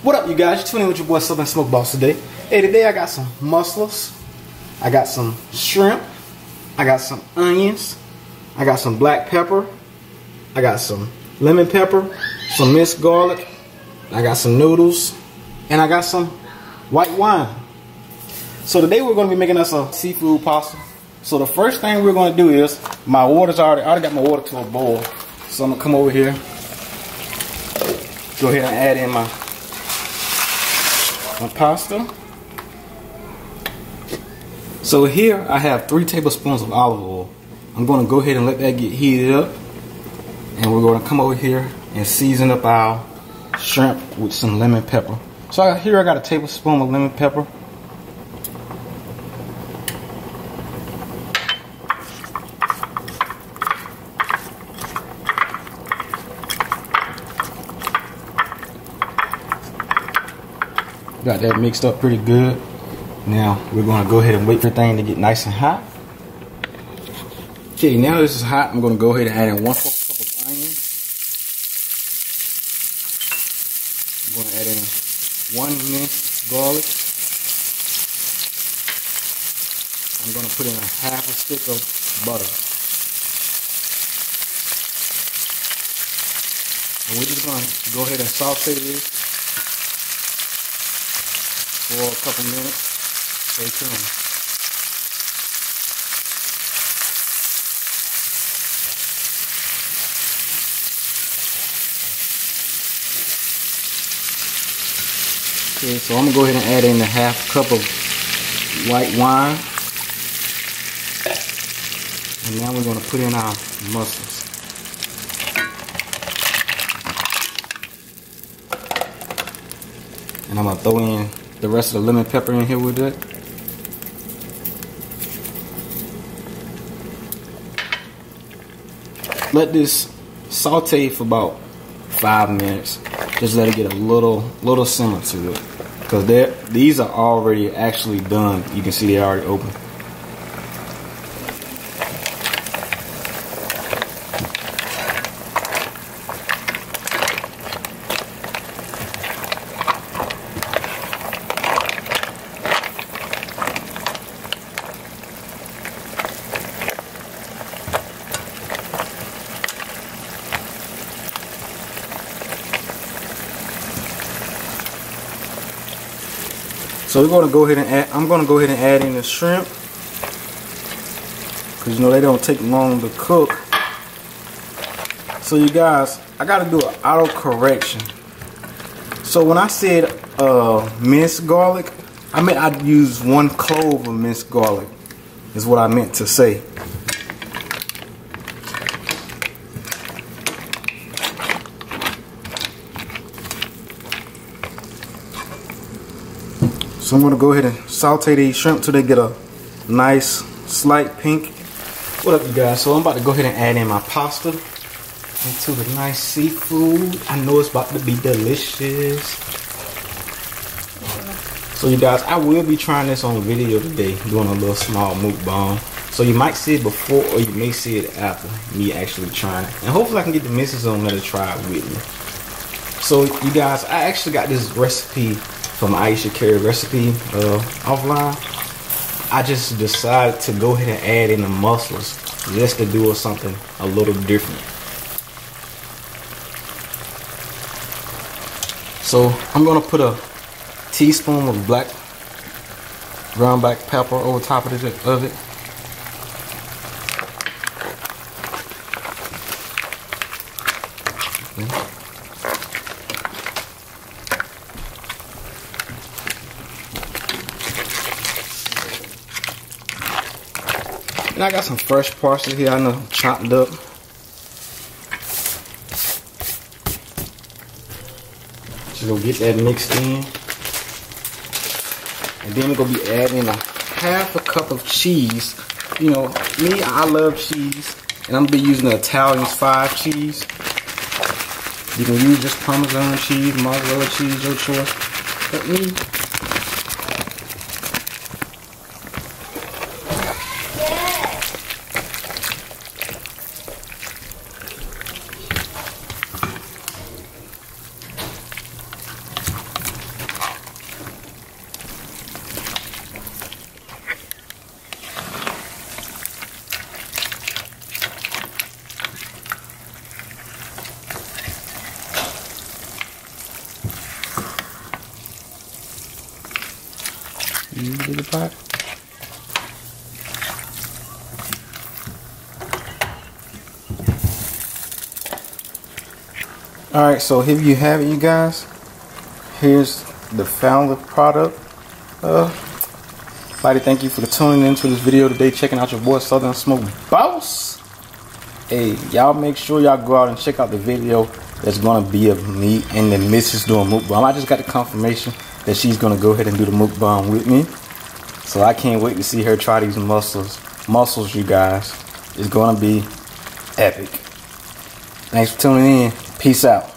What up, you guys? You're tuning in with your boy Southern Smoke Boss today. Hey, today I got some mussels, I got some shrimp, I got some onions, I got some black pepper, I got some lemon pepper, some minced garlic, I got some noodles, and I got some white wine. So today we're going to be making us a seafood pasta. So the first thing we're going to do is, I already got my water to a boil. So I'm going to come over here, go ahead and add in my pasta. So here I have 3 tablespoons of olive oil. I'm going to go ahead and let that get heated up. And we're going to come over here and season up our shrimp with some lemon pepper. So here I got a tablespoon of lemon pepper. Got that mixed up pretty good. Now we're going to go ahead and wait for everything to get nice and hot. Okay, now this is hot. I'm going to go ahead and add in 1/4 cup of onions. I'm going to add in 1 minced garlic. I'm going to put in a 1/2 stick of butter. And we're just going to go ahead and saute this for a couple minutes. Stay tuned. Okay, so I'm gonna go ahead and add in a 1/2 cup of white wine. And now we're gonna put in our mussels. And I'm gonna throw in the rest of the lemon pepper in here with it. Let this saute for about 5 minutes. Just let it get a little simmer to it, because these are already actually done. You can see they're already open. So we're going to go ahead and I'm going to go ahead and add in the shrimp, because you know they don't take long to cook. So you guys, I got to do an auto correction. So when I said minced garlic, I meant I'd use 1 clove of minced garlic is what I meant to say. So I'm going to go ahead and saute these shrimp till they get a nice slight pink. What up, you guys? So I'm about to go ahead and add in my pasta into the nice seafood. I know it's about to be delicious. So you guys, I will be trying this on video today, doing a little small mukbang. So you might see it before or you may see it after me actually trying it. And hopefully I can get the missus on there to try it with me. So you guys, I actually got this recipe from Aisha Carey recipe offline. I just decided to go ahead and add in the mussels just to do something a little different. So I'm gonna put a teaspoon of ground black pepper over top of it. Okay. And I got some fresh parsley here, I know, chopped up. Just gonna get that mixed in. And then we're gonna be adding in a 1/2 cup of cheese. You know, me, I love cheese. And I'm gonna be using the Italian's 5 cheese. You can use just Parmesan cheese, mozzarella cheese, your choice. But me, You do the pot. Alright, so here you have it, you guys. Here's the final product. I'd like to thank you for tuning into this video today, checking out your boy Southern Smoke Boss. Hey, y'all make sure y'all go out and check out the video that's gonna be of me and the missus doing mukbang. I just got the confirmation that she's gonna go ahead and do the mukbang with me. So I can't wait to see her try these mussels, you guys. It's gonna be epic. Thanks for tuning in. Peace out.